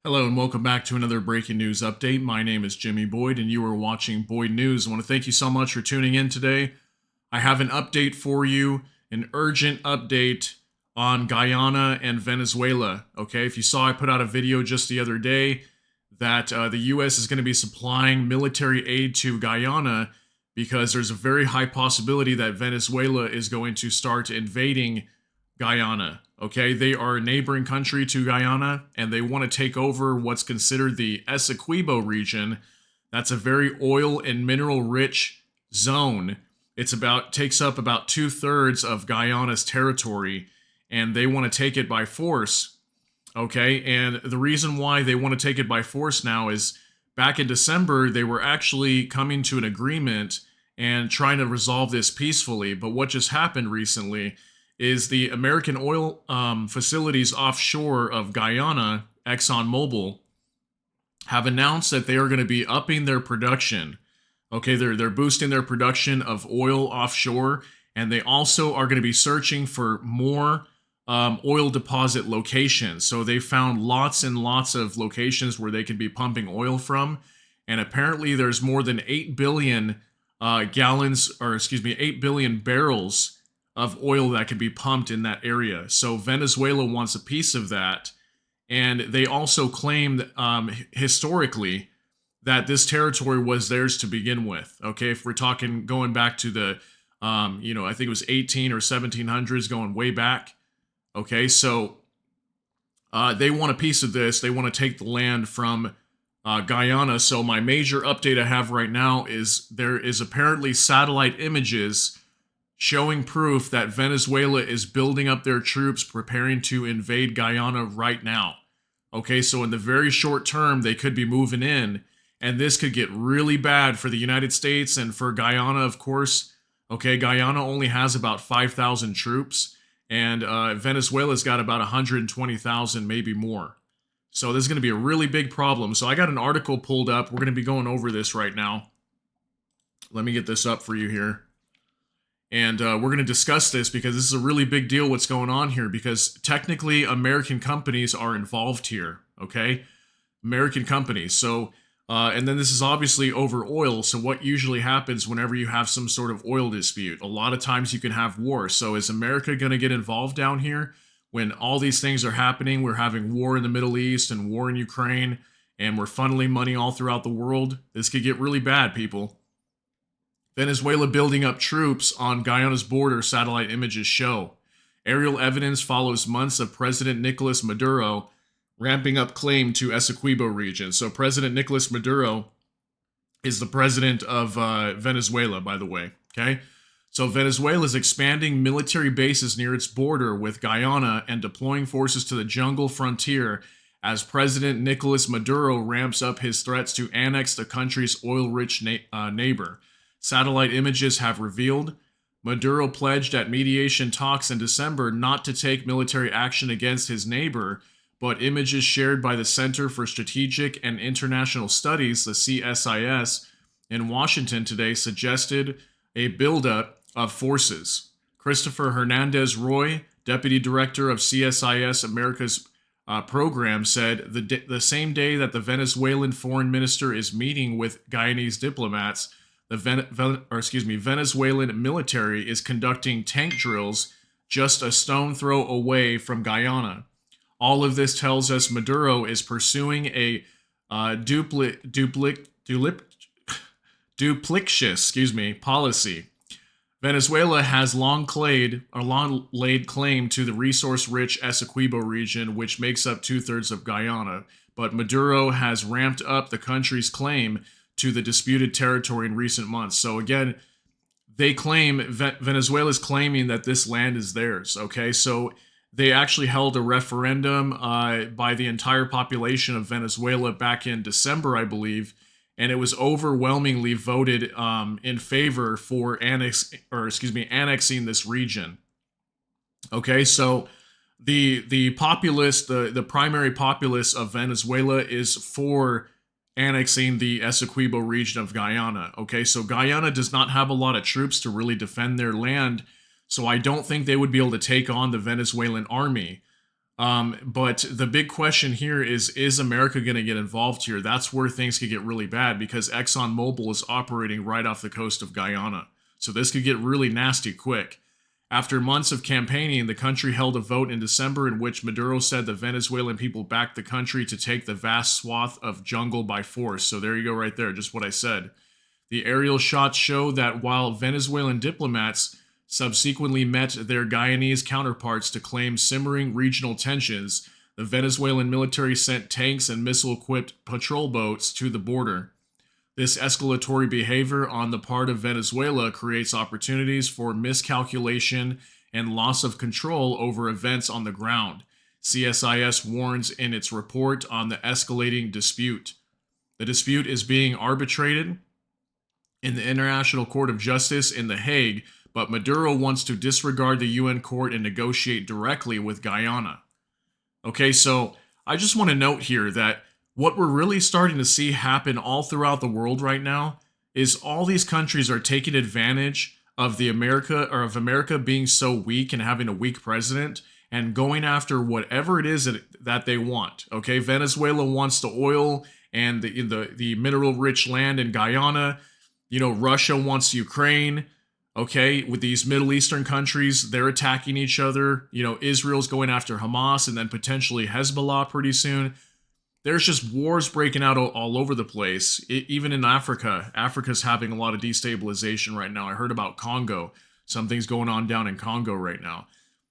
Hello and welcome back to another breaking news update. My name is Jimmy Boyd and you are watching Boyd News. I want to thank you so much for tuning in today. I have an update for you, an urgent update on Guyana and Venezuela. Okay, if you saw, I put out a video just the other day that the U.S. is going to be supplying military aid to Guyana because there's a very high possibility that Venezuela is going to start invading Guyana. Okay, they are a neighboring country to Guyana, and they want to take over what's considered the Essequibo region. That's a very oil and mineral rich zone. Takes up about 2/3 of Guyana's territory, and they want to take it by force. Okay, and the reason why they want to take it by force now is back in December they were actually coming to an agreement and trying to resolve this peacefully. But what just happened recently is the American oil facilities offshore of Guyana, ExxonMobil, have announced that they are going to be upping their production. Okay, they're boosting their production of oil offshore, and they also are going to be searching for more oil deposit locations. So they found lots and lots of locations where they could be pumping oil from, and apparently there's more than 8 billion 8 billion barrels of oil that could be pumped in that area. So Venezuela wants a piece of that. And they also claimed historically that this territory was theirs to begin with. Okay, if we're talking going back to the, I think it was 18 or 1700s, going way back. Okay, so they want a piece of this. They want to take the land from Guyana. So my major update I have right now is there is apparently satellite images showing proof that Venezuela is building up their troops, preparing to invade Guyana right now. Okay, so in the very short term, they could be moving in, and this could get really bad for the United States and for Guyana, of course. Okay, Guyana only has about 5,000 troops, and Venezuela's got about 120,000, maybe more. So this is going to be a really big problem. So I got an article pulled up. We're going to be going over this right now. Let me get this up for you here. And we're going to discuss this because this is a really big deal what's going on here, because technically American companies are involved here, okay? American companies. So, and then this is obviously over oil. So what usually happens whenever you have some sort of oil dispute? A lot of times you can have war. So is America going to get involved down here when all these things are happening? We're having war in the Middle East and war in Ukraine, and we're funneling money all throughout the world. This could get really bad, people. Venezuela building up troops on Guyana's border, satellite images show. Aerial evidence follows months of President Nicolas Maduro ramping up claim to Essequibo region. So President Nicolas Maduro is the president of Venezuela, by the way. Okay, so Venezuela is expanding military bases near its border with Guyana and deploying forces to the jungle frontier as President Nicolas Maduro ramps up his threats to annex the country's oil-rich neighbor. Satellite images have revealed Maduro pledged at mediation talks in December not to take military action against his neighbor, but images shared by the Center for Strategic and International Studies, the CSIS, in Washington today suggested a buildup of forces. Christopher Hernandez Roy, deputy director of CSIS America's program, said the same day that the Venezuelan foreign minister is meeting with Guyanese diplomats, the Venezuelan military is conducting tank drills just a stone throw away from Guyana. All of this tells us Maduro is pursuing a duplicitous policy. Venezuela has long laid claim to the resource-rich Essequibo region, which makes up 2/3 of Guyana, but Maduro has ramped up the country's claim to the disputed territory in recent months. So again, they claim, Venezuela's claiming that this land is theirs, okay? So they actually held a referendum by the entire population of Venezuela back in December, I believe, and it was overwhelmingly voted in favor for annexing this region. Okay, so the populace, the primary populace of Venezuela is for annexing the Essequibo region of Guyana. Okay, so Guyana does not have a lot of troops to really defend their land, so I don't think they would be able to take on the Venezuelan army. But the big question here is America going to get involved here? That's where things could get really bad because ExxonMobil is operating right off the coast of Guyana. So this could get really nasty quick. After months of campaigning, the country held a vote in December in which Maduro said the Venezuelan people backed the country to take the vast swath of jungle by force. So there you go right there, just what I said. The aerial shots show that while Venezuelan diplomats subsequently met their Guyanese counterparts to claim simmering regional tensions, the Venezuelan military sent tanks and missile-equipped patrol boats to the border. This escalatory behavior on the part of Venezuela creates opportunities for miscalculation and loss of control over events on the ground. CSIS warns in its report on the escalating dispute. The dispute is being arbitrated in the International Court of Justice in The Hague, but Maduro wants to disregard the UN court and negotiate directly with Guyana. Okay, so I just want to note here that what we're really starting to see happen all throughout the world right now is all these countries are taking advantage of America being so weak and having a weak president and going after whatever it is that they want. Okay, Venezuela wants the oil and the mineral rich land in Guyana. Russia wants Ukraine. Okay, with these Middle Eastern countries, they're attacking each other. Israel's going after Hamas and then potentially Hezbollah pretty soon. There's just wars breaking out all over the place. Even in Africa, Africa's having a lot of destabilization right now. I heard about Congo. Something's going on down in Congo right now.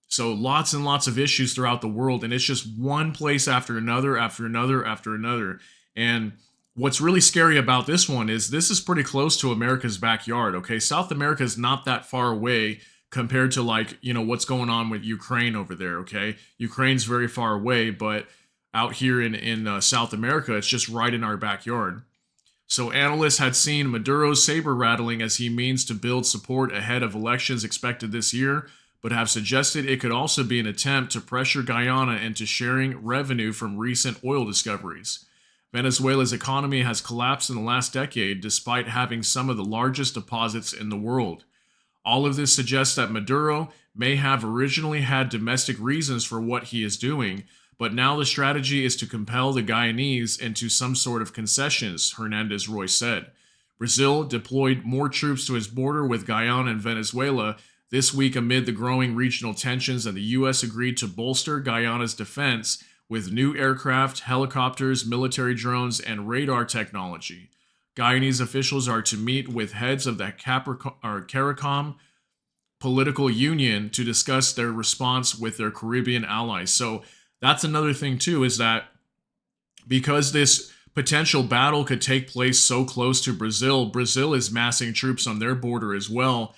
So lots and lots of issues throughout the world, and it's just one place after another, after another, after another. And what's really scary about this one is this is pretty close to America's backyard, okay? South America is not that far away compared to what's going on with Ukraine over there, okay? Ukraine's very far away, but out here in South America, it's just right in our backyard. So analysts had seen Maduro's saber rattling as he means to build support ahead of elections expected this year, but have suggested it could also be an attempt to pressure Guyana into sharing revenue from recent oil discoveries. Venezuela's economy has collapsed in the last decade despite having some of the largest deposits in the world. All of this suggests that Maduro may have originally had domestic reasons for what he is doing, but now the strategy is to compel the Guyanese into some sort of concessions, Hernandez-Roy said. Brazil deployed more troops to its border with Guyana and Venezuela this week amid the growing regional tensions, and the U.S. agreed to bolster Guyana's defense with new aircraft, helicopters, military drones, and radar technology. Guyanese officials are to meet with heads of the CARICOM political union to discuss their response with their Caribbean allies. So that's another thing too, is that because this potential battle could take place so close to Brazil, Brazil is massing troops on their border as well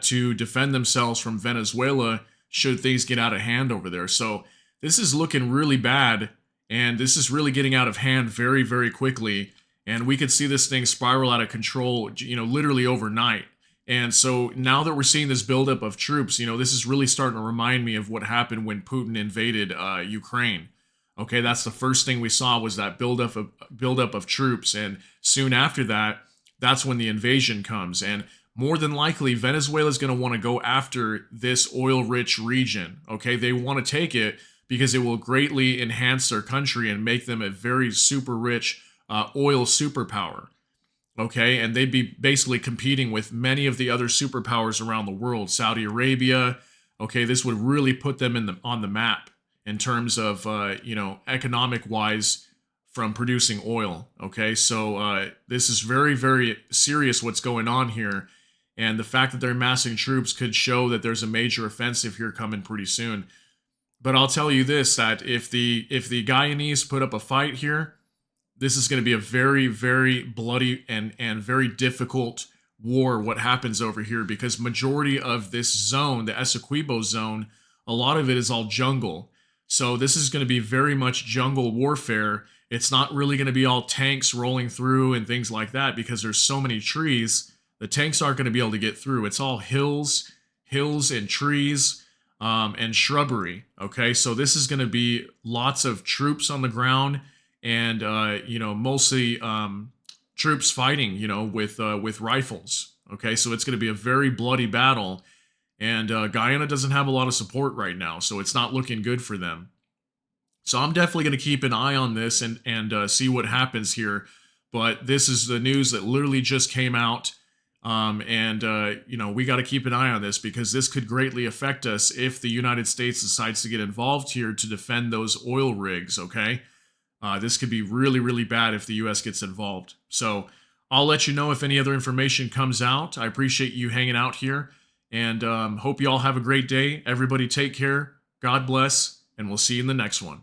to defend themselves from Venezuela should things get out of hand over there. So this is looking really bad, and this is really getting out of hand very, very quickly. And we could see this thing spiral out of control, literally overnight. And so now that we're seeing this buildup of troops, this is really starting to remind me of what happened when Putin invaded Ukraine. Okay, that's the first thing we saw was that buildup of troops. And soon after that, that's when the invasion comes. And more than likely, Venezuela is going to want to go after this oil-rich region. Okay, they want to take it because it will greatly enhance their country and make them a very super rich oil superpower. Okay, and they'd be basically competing with many of the other superpowers around the world. Saudi Arabia. Okay, this would really put them on the map in terms of economic wise from producing oil. Okay, so this is very, very serious what's going on here, and the fact that they're massing troops could show that there's a major offensive here coming pretty soon. But I'll tell you this: that if the Guyanese put up a fight here, this is going to be a very, very bloody and very difficult war, what happens over here, because majority of this zone, the Essequibo zone, a lot of it is all jungle. So this is going to be very much jungle warfare. It's not really going to be all tanks rolling through and things like that because there's so many trees. The tanks aren't going to be able to get through. It's all hills and trees and shrubbery. Okay, so this is going to be lots of troops on the ground. And mostly troops fighting, with rifles. Okay, so it's going to be a very bloody battle, and Guyana doesn't have a lot of support right now, so it's not looking good for them. So I'm definitely going to keep an eye on this and see what happens here. But this is the news that literally just came out. We got to keep an eye on this because this could greatly affect us if the United States decides to get involved here to defend those oil rigs. Okay. This could be really, really bad if the U.S. gets involved. So I'll let you know if any other information comes out. I appreciate you hanging out here and hope you all have a great day. Everybody take care. God bless, and we'll see you in the next one.